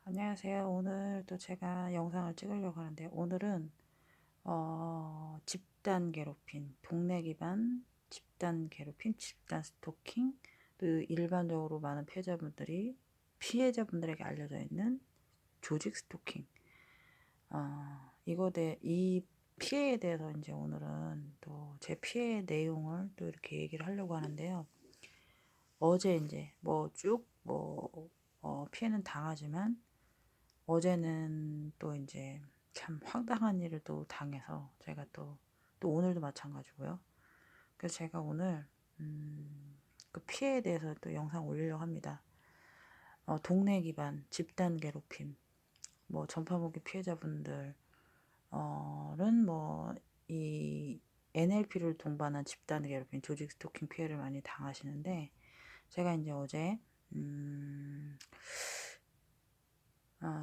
안녕하세요. 오늘 또 제가 영상을 찍으려고 하는데, 오늘은, 집단 괴롭힘, 동네 기반 집단 괴롭힘, 집단 스토킹, 그 일반적으로 많은 피해자분들에게 알려져 있는 조직 스토킹, 이 피해에 대해서 이제 오늘은 또 제 피해 내용을 또 이렇게 얘기를 하려고 하는데요. 어제 이제 피해는 당하지만, 어제는 또 이제 참 황당한 일을 또 당해서 제가 또 오늘도 마찬가지고요. 그래서 제가 오늘 그 피해에 대해서 또 영상 올리려고 합니다. 동네 기반 집단 괴롭힘, 전파목의 피해자분들은 이 NLP를 동반한 집단 괴롭힘, 조직 스토킹 피해를 많이 당하시는데, 제가 이제 어제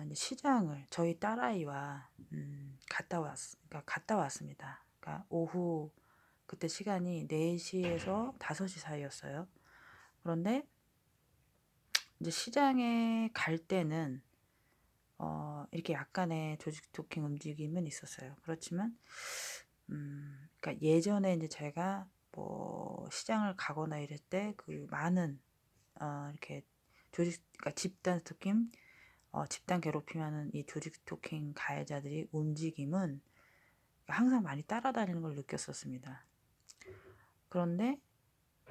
이제 시장을 저희 딸아이와 갔다 왔습니다. 그러니까 오후 그때 시간이 4시에서 5시 사이였어요. 그런데 이제 시장에 갈 때는 이렇게 약간의 조직 토킹 움직임은 있었어요. 그렇지만 그러니까 예전에 이제 제가 시장을 가거나 이럴 때 그 많은 이렇게 그러니까 집단 스토킹, 집단 괴롭힘하는 이 조직 스토킹 가해자들이 움직임은 항상 많이 따라다니는 걸 느꼈었습니다. 그런데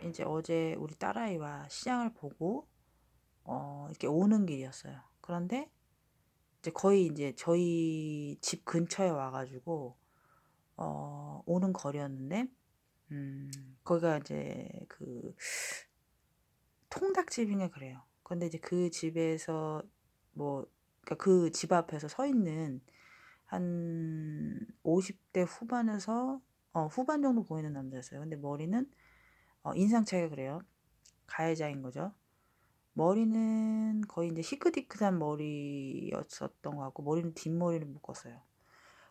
이제 어제 우리 딸아이와 시장을 보고 이렇게 오는 길이었어요. 그런데 이제 거의 이제 저희 집 근처에 와가지고 오는 거리였는데 거기가 이제 그 통닭집인가 그래요. 근데 이제 그 집에서 그러니까 그 집 앞에서 서 있는 한 50대 후반에서 후반 정도 보이는 남자였어요. 근데 머리는 인상 차이가 그래요. 가해자인 거죠. 머리는 거의 이제 희끗희끗한 머리였었던 것 같고, 머리는 뒷머리를 묶었어요.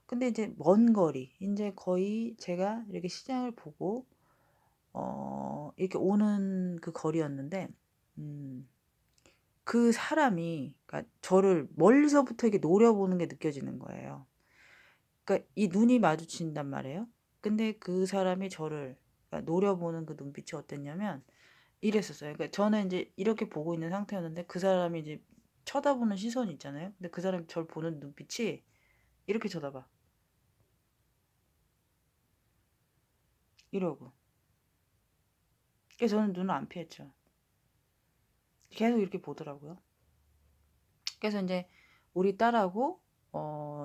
근데 이제 먼 거리, 이제 거의 제가 이렇게 시장을 보고 이렇게 오는 그 거리였는데, 그 사람이, 그러니까 저를 멀리서부터 이렇게 노려보는 게 느껴지는 거예요. 그러니까 이 눈이 마주친단 말이에요. 근데 그 사람이 저를, 그러니까 노려보는 그 눈빛이 어땠냐면 이랬었어요. 그러니까 저는 이제 이렇게 보고 있는 상태였는데, 그 사람이 이제 쳐다보는 시선이 있잖아요. 근데 그 사람이 저를 보는 눈빛이 이렇게 쳐다봐. 이러고. 그래서 저는 눈을 안 피했죠. 계속 이렇게 보더라고요. 그래서 이제 우리 딸하고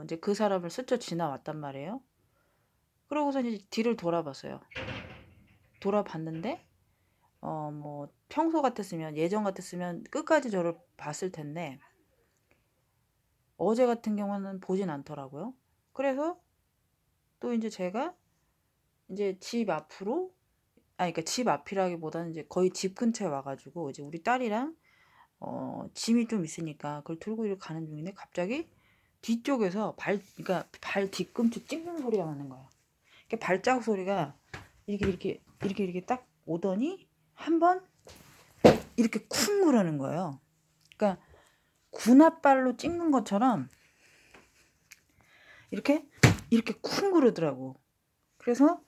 이제 그 사람을 스쳐 지나왔단 말이에요. 그러고서 이제 뒤를 돌아봤어요. 돌아봤는데 평소 같았으면, 예전 같았으면 끝까지 저를 봤을 텐데, 어제 같은 경우는 보진 않더라고요. 그래서 또 이제 제가 이제 집 앞으로, 그러니까 집 앞이라기보다는 이제 거의 집 근처에 와가지고 이제 우리 딸이랑 짐이 좀 있으니까 그걸 들고 이렇게 가는 중인데, 갑자기 뒤쪽에서 그러니까 발 뒤꿈치 찍는 소리가 나는 거야. 이렇게 발자국 소리가 이렇게 딱 오더니 한 번 이렇게 쿵 그러는 거예요. 그러니까 군홧발로 찍는 것처럼 이렇게 쿵 그러더라고. 그래서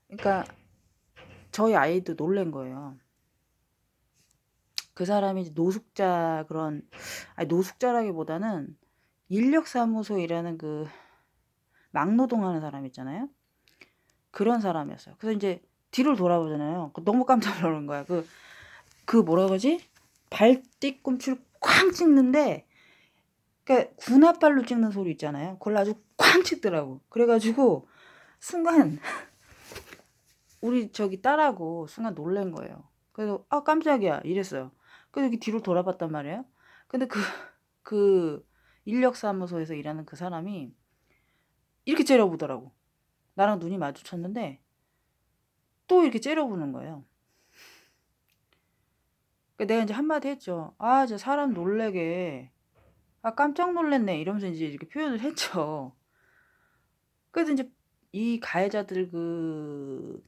그러니까 저희 아이도 놀란 거예요. 그 사람이 노숙자, 노숙자라기보다는 인력사무소 일하는 그 막노동하는 사람 있잖아요. 그런 사람이었어요. 그래서 이제 뒤를 돌아보잖아요. 너무 깜짝 놀란 거야. 그 뭐라 그러지? 발 뒤꿈치를 쾅 찍는데, 그러니까 군홧발로 찍는 소리 있잖아요. 그걸 아주 쾅 찍더라고. 그래가지고 순간 우리 저기 딸하고 순간 놀란 거예요. 그래서 깜짝이야 이랬어요. 그래서 이렇게 뒤로 돌아봤단 말이에요. 근데 그 인력사무소에서 일하는 그 사람이 이렇게 째려보더라고. 나랑 눈이 마주쳤는데 또 이렇게 째려보는 거예요. 그러니까 내가 이제 한마디 했죠. 저 사람 놀래게. 깜짝 놀랐네. 이러면서 이제 이렇게 표현을 했죠. 그래서 이제 이 가해자들 그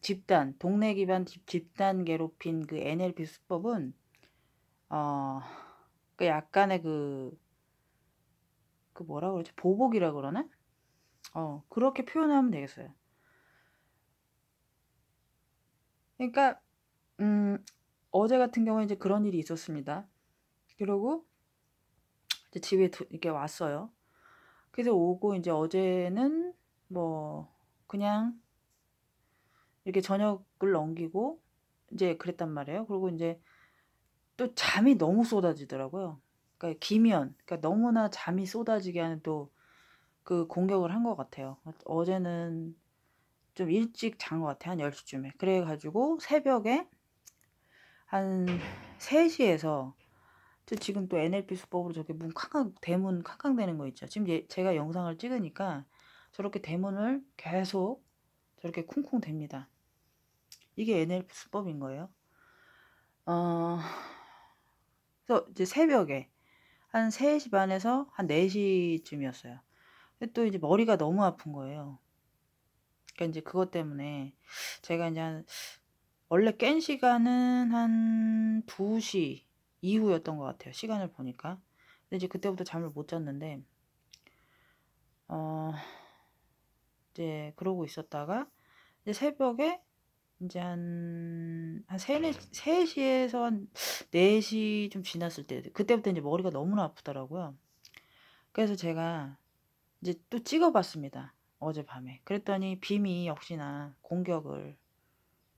동네 기반 집단 괴롭힌 그 NLP 수법은, 어, 그 약간의 그 뭐라 그러지? 보복이라 그러나? 그렇게 표현하면 되겠어요. 그러니까 어제 같은 경우에 이제 그런 일이 있었습니다. 그러고 이제 집에 이렇게 왔어요. 그래서 오고 이제 어제는 뭐 그냥 이렇게 저녁을 넘기고 이제 그랬단 말이에요. 그리고 이제 또 잠이 너무 쏟아지더라고요. 그러니까 기면, 그러니까 너무나 잠이 쏟아지게 하는 또 그 공격을 한 것 같아요. 어제는 좀 일찍 잔 것 같아요. 한 10시쯤에. 그래가지고 새벽에 한 3시에서 지금 또 NLP 수법으로 저렇게 대문 캉캉대는 거 있죠. 지금 제가 영상을 찍으니까 저렇게 대문을 계속 저렇게 쿵쿵 댑니다. 이게 NLP 수법인 거예요. 어, 그래서 이제 새벽에 한 3시 반에서 한 4시쯤이었어요. 또 이제 머리가 너무 아픈 거예요. 그러니까 이제 그것 때문에 제가 이제 원래 깬 시간은 한 2시 이후였던 것 같아요. 시간을 보니까. 근데 이제 그때부터 잠을 못 잤는데, 어, 이제 그러고 있었다가, 이제 새벽에 이제 한 3시에서 한 4시 좀 지났을 때, 그때부터 이제 머리가 너무나 아프더라고요. 그래서 제가 이제 또 찍어봤습니다. 어젯밤에. 그랬더니 빔이 역시나 공격을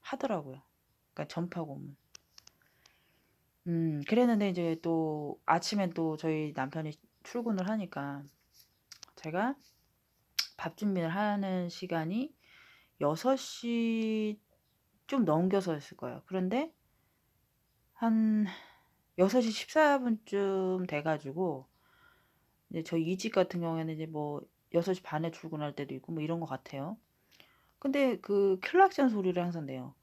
하더라고요. 그러니까 전파고문. 그랬는데 이제 또 아침엔 또 저희 남편이 출근을 하니까 제가 밥 준비를 하는 시간이 6시 좀 넘겨서였을 거예요. 그런데 한 6시 14분쯤 돼가지고 이제 저희 이 집 같은 경우에는 이제 뭐 6시 반에 출근할 때도 있고 뭐 이런 것 같아요. 근데 그 클락션 소리를 항상 내요.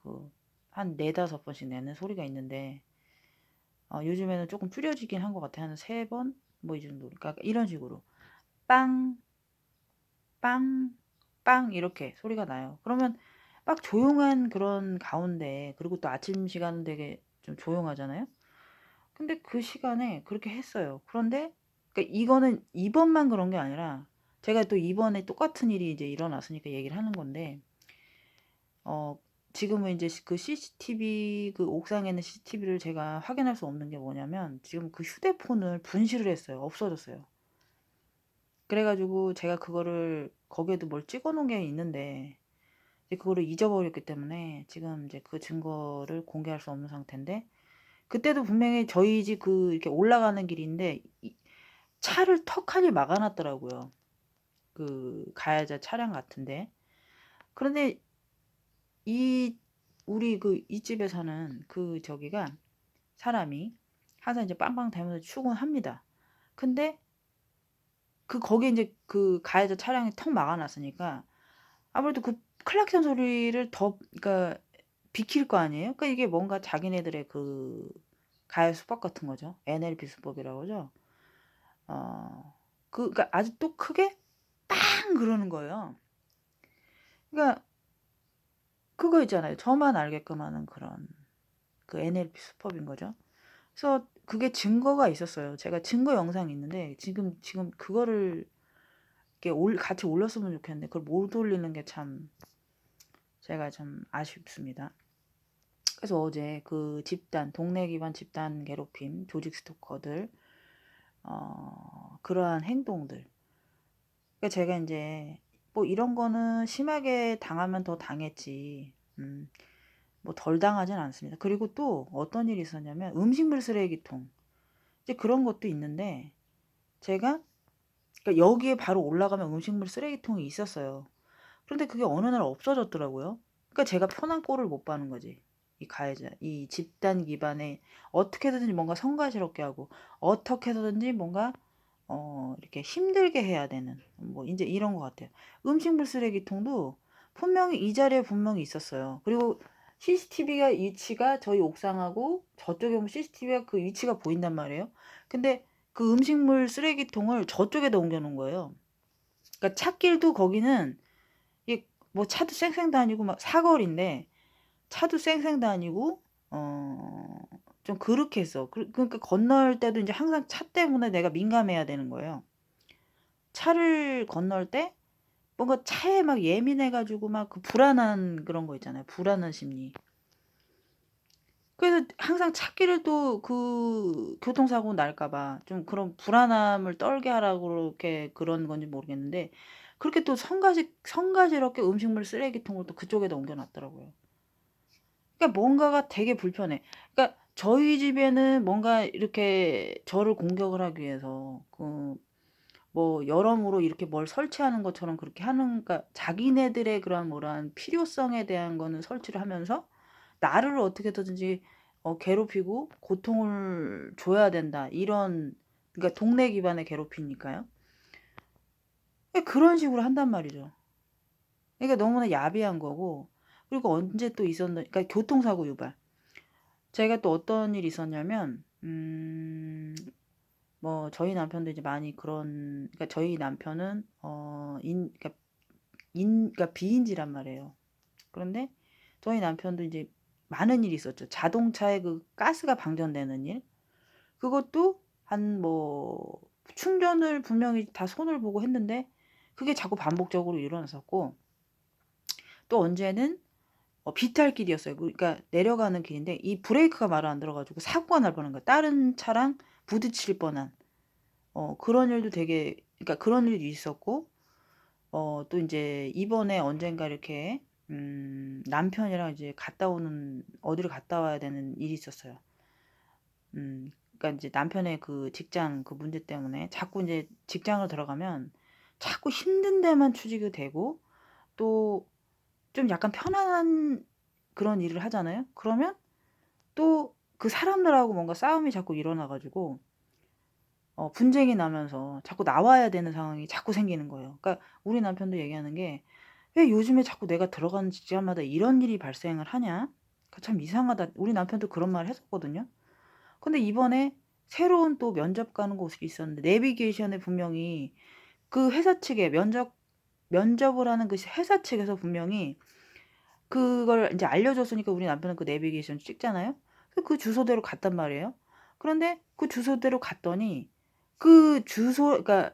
한 4-5번씩 내는 소리가 있는데 요즘에는 조금 줄여지긴 한 것 같아요. 한 3번 뭐 이 정도. 그러니까 이런 식으로 빵, 빵, 빵 이렇게 소리가 나요. 그러면 막 조용한 그런 가운데 그리고 또 아침 시간은 되게 좀 조용하잖아요. 근데 그 시간에 그렇게 했어요. 그런데 그러니까 이거는 이번만 그런 게 아니라 제가 또 이번에 똑같은 일이 이제 일어났으니까 얘기를 하는 건데 어 지금은 이제 그 CCTV 그 옥상에 있는 CCTV를 제가 확인할 수 없는 게 뭐냐면 지금 그 휴대폰을 분실을 했어요. 없어졌어요. 그래가지고 제가 그거를 거기에도 뭘 찍어놓은 게 있는데 이제 그거를 잊어버렸기 때문에 지금 이제 그 증거를 공개할 수 없는 상태인데 그때도 분명히 저희 집 이렇게 올라가는 길인데 차를 턱하니 막아놨더라고요. 그 가해자 차량 같은데. 그런데 이 우리 이 집에 사는 저기가 사람이 항상 이제 빵빵 대면서 출근합니다. 근데 거기에 이제 그 가해자 차량이 턱 막아놨으니까 아무래도 그 클락션 소리를 그러니까 비킬 거 아니에요? 그러니까 이게 뭔가 자기네들의 가해 수법 같은 거죠. NLP 수법이라고 하죠. 그러니까 아주 또 크게 빵 그러는 거예요. 그러니까 그거 있잖아요. 저만 알게끔 하는 그런 그 NLP 수법인 거죠. 그래서 그게 증거가 있었어요. 제가 증거 영상이 있는데 지금 그거를 이렇게 같이 올렸으면 좋겠는데 그걸 못 올리는 게 참 제가 좀 아쉽습니다. 그래서 어제 동네 기반 집단 괴롭힘, 조직 스토커들, 그러한 행동들. 그러니까 제가 이제 뭐 이런 거는 심하게 당하면 더 당했지, 뭐 덜 당하진 않습니다. 그리고 또 어떤 일이 있었냐면 음식물 쓰레기통. 이제 그런 것도 있는데 제가 그러니까 여기에 바로 올라가면 음식물 쓰레기통이 있었어요. 그런데 그게 어느 날 없어졌더라고요. 그러니까 제가 편한 꼴을 못 봐는 거지. 이 집단 기반에 어떻게 해서든지 뭔가 성가시럽게 하고 어떻게 해서든지 뭔가 이렇게 힘들게 해야 되는 뭐 이제 이런 것 같아요. 음식물 쓰레기통도 분명히 이 자리에 분명히 있었어요. 그리고 CCTV가 위치가 저희 옥상하고 저쪽에 보면 CCTV가 그 위치가 보인단 말이에요. 근데 그 음식물 쓰레기통을 저쪽에다 옮겨놓은 거예요. 그러니까 찻길도 거기는 뭐 차도 쌩쌩 다니고 막 사거리인데 차도 쌩쌩 다니고 좀 그렇게 했어. 그러니까 건널 때도 이제 항상 차 때문에 내가 민감해야 되는 거예요. 차를 건널 때 뭔가 차에 막 예민해 가지고 막 그 불안한 그런 거 있잖아요. 불안한 심리. 그래서 항상 찾기를 또 그 교통사고 날까 봐 좀 그런 불안함을 떨게 하라고 그렇게 그런 건지 모르겠는데 그렇게 또 성가시럽게 음식물 쓰레기통을 또 그쪽에다 옮겨 놨더라고요. 그러니까 뭔가가 되게 불편해. 그러니까 저희 집에는 뭔가 이렇게 저를 공격을 하기 위해서 뭐 여러모로 이렇게 뭘 설치하는 것처럼 그렇게 하는, 그러니까 자기네들의 그런 뭐란 필요성에 대한 거는 설치를 하면서 나를 어떻게든지 괴롭히고 고통을 줘야 된다. 이런, 그러니까 동네 기반의 괴롭히니까요. 그러니까 그런 식으로 한단 말이죠. 그러니까 너무나 야비한 거고, 그리고 언제 또 있었나, 그러니까 교통사고 유발. 제가 또 어떤 일이 있었냐면, 뭐 저희 남편도 이제 많이 그런, 그러니까 저희 남편은 그러니까 비인지란 말이에요. 그런데 저희 남편도 이제 많은 일이 있었죠. 자동차에 그 가스가 방전되는 일. 그것도 한 뭐 충전을 분명히 다 손을 보고 했는데 그게 자꾸 반복적으로 일어났었고, 또 언제는 비탈길이었어요. 그러니까 내려가는 길인데 이 브레이크가 말을 안 들어 가지고 사고가 날 뻔한 거예요. 다른 차랑 부딪힐 뻔한 그런 일도 되게, 그러니까 그런 일도 있었고, 또 인제 이번에 언젠가 이렇게 남편이랑 이제 어디를 갔다 와야 되는 일이 있었어요. 그러니까 인제 남편의 그 직장 그 문제 때문에 자꾸 인제 직장을 들어가면 자꾸 힘든 데만 취직이 되고, 또 좀 약간 편안한 그런 일을 하잖아요. 그러면 또 그 사람들하고 뭔가 싸움이 자꾸 일어나 가지고 분쟁이 나면서 자꾸 나와야 되는 상황이 자꾸 생기는 거예요. 그러니까 우리 남편도 얘기하는 게 "왜 요즘에 자꾸 내가 들어가는 직장마다 이런 일이 발생을 하냐? 그 참 이상하다." 우리 남편도 그런 말을 했었거든요. 근데 이번에 새로운 또 면접 가는 곳이 있었는데 내비게이션에 분명히 그 회사 측에 면접을 하는 그 회사 측에서 분명히 그걸 인제 알려줬으니까 우리 남편은 그 내비게이션 찍잖아요. 그 주소대로 갔단 말이에요. 그런데 그 주소대로 갔더니 그 주소, 그러니까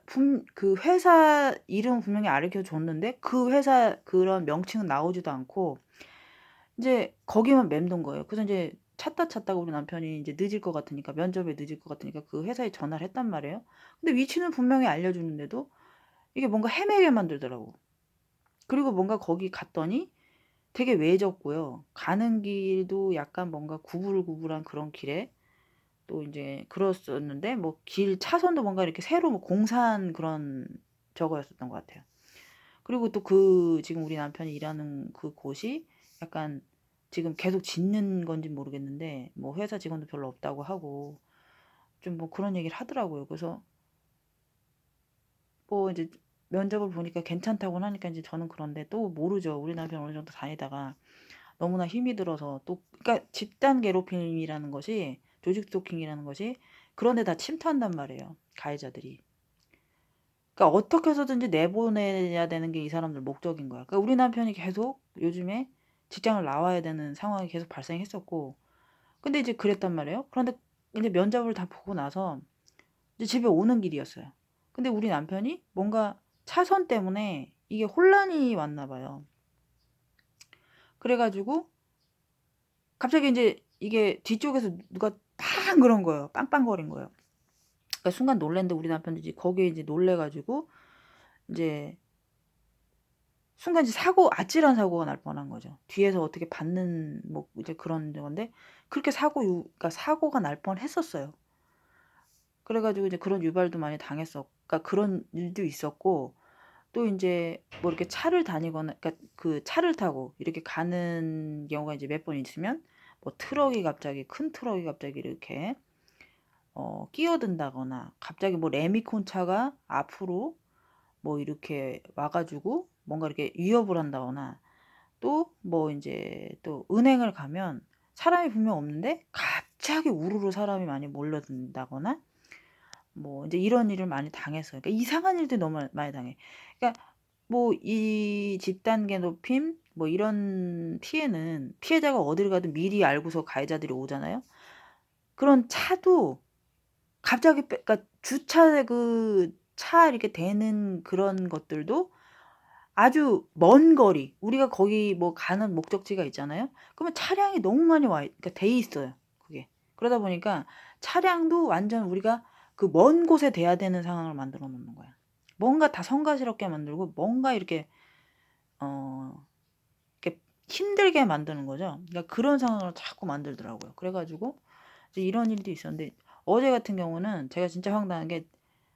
그 회사 이름은 분명히 가르쳐 줬는데 그 회사 그런 명칭은 나오지도 않고 인제 거기만 맴돈 거예요. 그래서 인제 찾다가 우리 남편이 인제 늦을 것 같으니까, 면접에 늦을 것 같으니까 그 회사에 전화를 했단 말이에요. 근데 위치는 분명히 알려주는데도 이게 뭔가 헤매게 만들더라고. 그리고 뭔가 거기 갔더니 되게 외졌고요. 가는 길도 약간 뭔가 구불구불한 그런 길에 또 인제 그랬었는데, 뭐 길 차선도 뭔가 이렇게 새로 뭐 공사한 그런 저거였었던 것 같아요. 그리고 또 지금 우리 남편이 일하는 그 곳이 약간 지금 계속 짓는 건진 모르겠는데 뭐 회사 직원도 별로 없다고 하고 좀 뭐 그런 얘기를 하더라고요. 그래서 뭐 인제 면접을 보니까 괜찮다고는 하니까 인제 저는 그런데 또 모르죠. 우리 남편 어느 정도 다니다가 너무나 힘이 들어서 또, 그러니까 집단 괴롭힘이라는 것이, 조직 스토킹이라는 것이 그런 데 다 침투한단 말이에요, 가해자들이. 그러니까 어떻게 해서든지 내보내야 되는 게 이 사람들 목적인 거야. 그러니까 우리 남편이 계속 요즘에 직장을 나와야 되는 상황이 계속 발생했었고, 근데 이제 그랬단 말이에요. 그런데 이제 면접을 다 보고 나서 이제 집에 오는 길이었어요. 근데 우리 남편이 뭔가 차선 때문에 이게 혼란이 왔나 봐요. 그래 가지고 갑자기 인제 이게 뒤쪽에서 누가 팡 그런 거예요. 빵빵거린 거예요. 그러니까 순간 놀랐는데 우리 남편도 이제 거기에 이제 놀래 가지고 인제 순간 이제 아찔한 사고가 날 뻔한 거죠. 뒤에서 어떻게 받는 뭐 이제 그런 건데, 그렇게 그러니까 사고가 날 뻔했었어요. 그래 가지고 이제 그런 유발도 많이 그러니까 그런 일도 있었고, 또 인제 뭐 이렇게 차를 다니거나, 그러니까 그 차를 타고 이렇게 가는 경우가 이제 몇 번 있으면 뭐 큰 트럭이 갑자기 이렇게 끼어든다거나, 갑자기 뭐 레미콘 차가 앞으로 뭐 이렇게 와 가지고 뭔가 이렇게 위협을 한다거나, 또 뭐 인제 또 은행을 가면 사람이 분명 없는데 갑자기 우르르 사람이 많이 몰려든다거나, 뭐 인제 이런 일을 많이 당했어요. 그러니까 이상한 일들이 너무 많이 당해. 그러니까 뭐 이 집단 괴롭힘 뭐 이런 피해는 피해자가 어디를 가든 미리 알고서 가해자들이 오잖아요. 그런 차도 갑자기 그러니까 주차 차 이렇게 대는 그런 것들도 아주 먼 거리 우리가 거기 뭐 가는 목적지가 있잖아요. 그러면 차량이 너무 많이 그러니까 돼 있어요 그게. 그러다 보니까 차량도 완전 우리가 그 먼 곳에 대야 되는 상황을 만들어 놓는 거야. 뭔가 다 성가시럽게 만들고 뭔가 이렇게 이렇게 힘들게 만드는 거죠. 그러니까 그런 상황을 자꾸 만들더라고요. 그래 가지고 이제 이런 일도 있었는데 어제 같은 경우는 제가 진짜 황당한 게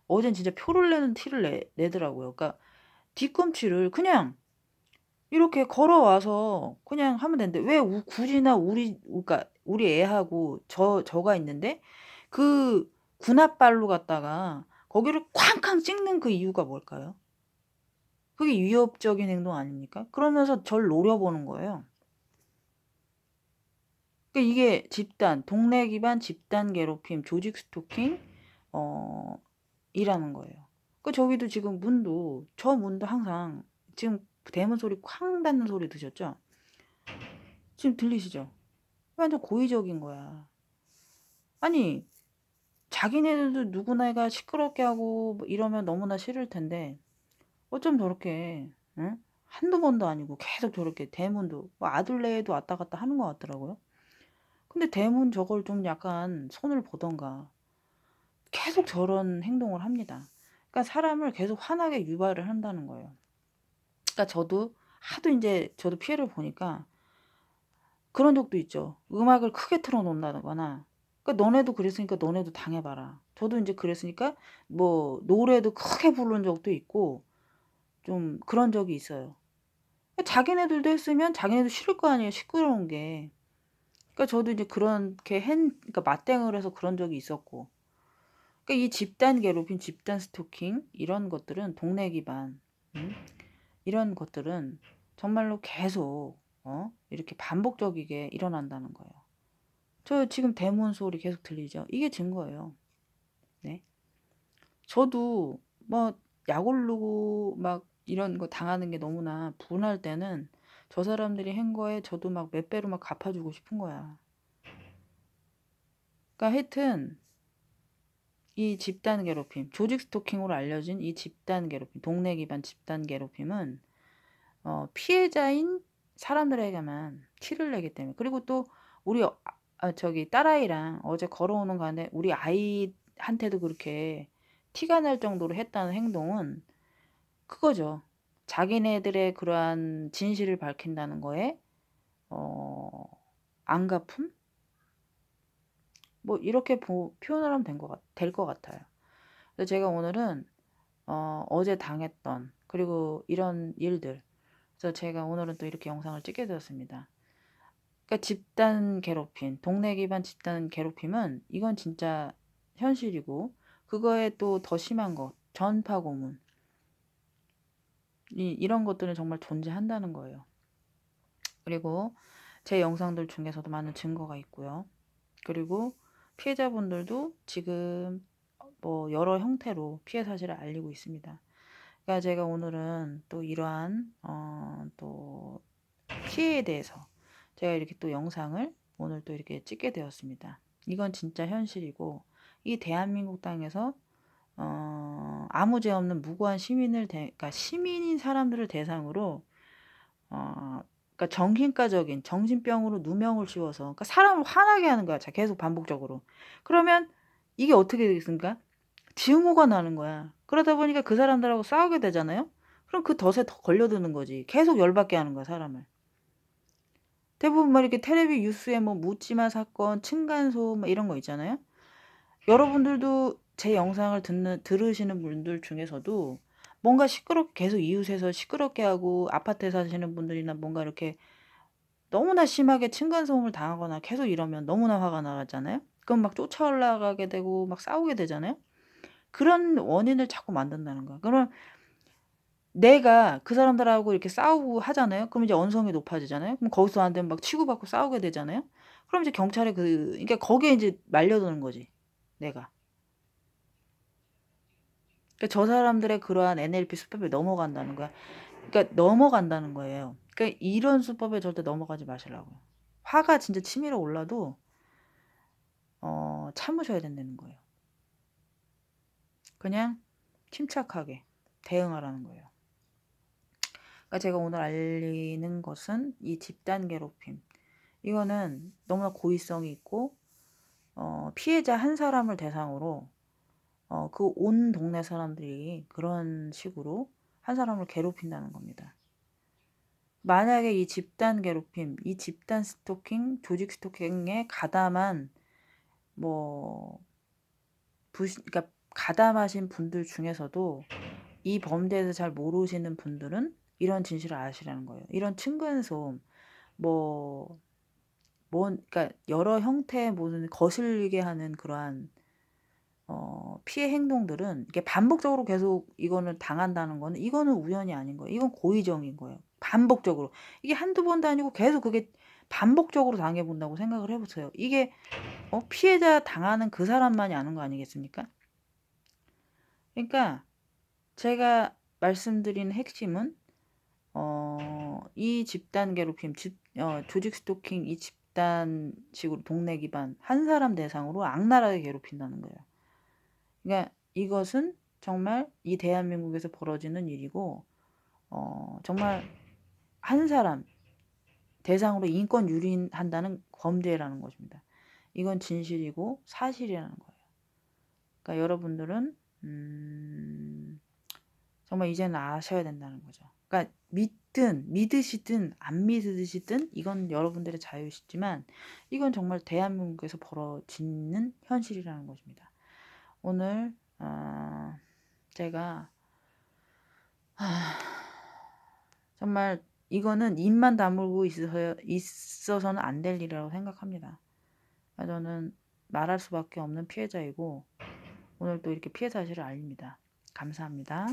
어제는 진짜 표를 내는 티를 내더라고요. 그러니까 뒤꿈치를 그냥 이렇게 걸어와서 그냥 하면 되는데 왜 굳이나 그러니까 우리 애하고 저가 있는데 그 군홧발로 갔다가 거기를 쾅쾅 찍는 그 이유가 뭘까요? 그게 위협적인 행동 아닙니까? 그러면서 저를 노려보는 거예요. 그러니까 이게 동네 기반 집단 괴롭힘, 조직 스토킹 이라는 거예요. 저기도 지금 저 문도 항상 지금 대문 소리 쾅 닫는 소리 드셨죠? 지금 들리시죠? 완전 고의적인 거야. 아니 자기네들도 누구나가 시끄럽게 하고 뭐 이러면 너무나 싫을 텐데 어쩜 저렇게 응? 한두 번도 아니고 계속 저렇게 대문도 뭐 아들네에도 왔다 갔다 하는 것 같더라고요. 근데 대문 저걸 좀 약간 손을 보던가 계속 저런 행동을 합니다. 그러니까 사람을 계속 화나게 유발을 한다는 거예요. 그러니까 저도 하도 이제 저도 피해를 보니까 그런 적도 있죠. 음악을 크게 틀어 놓는다거나 그러니까 "너네도 그랬으니까 너네도 당해봐라." 저도 인제 그랬으니까 뭐 노래도 크게 부른 적도 있고 좀 그런 적이 있어요. 자기네들도 했으면 자기네도 싫을 거 아니에요, 시끄러운 게. 그러니까 저도 이제 그렇게 그러니까 맞대응을 해서 그런 적이 있었고. 그러니까 이 집단 괴롭힘, 집단 스토킹 이런 것들은 동네 기반 이런 것들은 정말로 계속 이렇게 반복적이게 일어난다는 거예요. 저 지금 대문 소리 계속 들리죠? 이게 증거예요. 네. 저도 뭐 약 오르고 막 이런 거 당하는 게 너무나 분할 때는 저 사람들이 한 거에 저도 막 몇 배로 막 갚아주고 싶은 거야. 그러니까 하여튼 이 집단 괴롭힘, 조직 스토킹으로 알려진 이 집단 괴롭힘, 동네 기반 집단 괴롭힘은 피해자인 사람들에게만 티를 내기 때문에 그리고 또 우리 저기 딸아이랑 어제 걸어오는 가운데 우리 아이한테도 그렇게 티가 날 정도로 했다는 행동은 그거죠. 자기네들의 그러한 진실을 밝힌다는 거에 어 안갚음? 뭐 이렇게 표현을 하면 될 것 같아요. 그래서 제가 오늘은 어제 당했던 그리고 이런 일들 그래서 제가 오늘은 또 이렇게 영상을 찍게 되었습니다. 그러니까 집단 괴롭힘, 동네 기반 집단 괴롭힘은 이건 진짜 현실이고 그거에 또 더 심한 거 전파 고문 이런 것들은 정말 존재한다는 거예요. 그리고 제 영상들 중에서도 많은 증거가 있고요. 그리고 피해자분들도 지금 뭐 여러 형태로 피해 사실을 알리고 있습니다. 그러니까 제가 오늘은 또 이러한 또 피해에 대해서 제가 이렇게 또 영상을 오늘 또 이렇게 찍게 되었습니다. 이건 진짜 현실이고 이 대한민국 땅에서 아무 죄 없는 무고한 그러니까 시민인 사람들을 대상으로 그러니까 정신과적인 정신병으로 누명을 씌워서 그러니까 사람을 화나게 하는 거야. 자, 계속 반복적으로. 그러면 이게 어떻게 되겠습니까? 증오가 나는 거야. 그러다 보니까 그 사람들하고 싸우게 되잖아요. 그럼 그 덫에 더 걸려드는 거지. 계속 열받게 하는 거야, 사람을. 대부분 막 이렇게 텔레비 뉴스에 뭐 묻지마 사건, 층간소음 막 이런 거 있잖아요. 여러분들도 제 영상을 들으시는 분들 중에서도 뭔가 시끄럽게 계속 이웃에서 시끄럽게 하고 아파트에 사시는 분들이나 뭔가 이렇게 너무나 심하게 층간소음을 당하거나 계속 이러면 너무나 화가 나잖아요. 그럼 막 쫓아 올라가게 되고 막 싸우게 되잖아요. 그런 원인을 자꾸 만든다는 거야. 그럼 내가 그 사람들하고 이렇게 싸우고 하잖아요. 그럼 이제 언성이 높아지잖아요. 그럼 거기서 안 되면 막 치고받고 싸우게 되잖아요. 그럼 이제 경찰에 그러니까 거기에 이제 말려드는 거지, 내가. 그러니까 저 사람들의 그러한 NLP 수법에 넘어간다는 거야. 그러니까 넘어간다는 거예요. 그러니까 이런 수법에 절대 넘어가지 마시라고요. 화가 진짜 치밀어 올라도 참으셔야 된다는 거예요. 그냥 침착하게 대응하라는 거예요. 그러니까 제가 오늘 알리는 것은 이 집단 괴롭힘. 이거는 너무나 고의성이 있고 피해자 한 사람을 대상으로 그 온 동네 사람들이 그런 식으로 한 사람을 괴롭힌다는 겁니다. 만약에 이 집단 괴롭힘, 이 집단 스토킹, 조직 스토킹에 가담한 그러니까 가담하신 분들 중에서도 이 범죄에 대해서 잘 모르시는 분들은 이런 진실을 아시라는 거예요. 이런 층간소음, 그러니까 여러 형태의 무슨 거슬리게 하는 그러한 피해 행동들은 이게 반복적으로 계속 이거는 당한다는 거는 이거는 우연이 아닌 거예요. 이건 고의적인 거예요. 반복적으로. 이게 한두 번도 아니고 계속 그게 반복적으로 당해본다고 생각을 해보세요. 이게 피해자 당하는 그 사람만이 아는 거 아니겠습니까? 그러니까 제가 말씀드린 핵심은 이 집단 괴롭힘, 조직 스토킹 이 집단식으로 동네 기반 한 사람 대상으로 악랄하게 괴롭힌다는 거예요. 그러니까 이것은 정말 이 대한민국에서 벌어지는 일이고 정말 한 사람 대상으로 인권 유린한다는 범죄라는 것입니다. 이건 진실이고 사실이라는 거예요. 그러니까 여러분들은 정말 이제는 아셔야 된다는 거죠. 그러니까 믿으시든 안 믿으시든 이건 여러분들의 자유시지만 이건 정말 대한민국에서 벌어지는 현실이라는 것입니다. 오늘 제가 정말 이거는 입만 다물고 있어서는 안 될 일이라고 생각합니다. 저는 말할 수밖에 없는 피해자이고 오늘 또 이렇게 피해 사실을 알립니다. 감사합니다.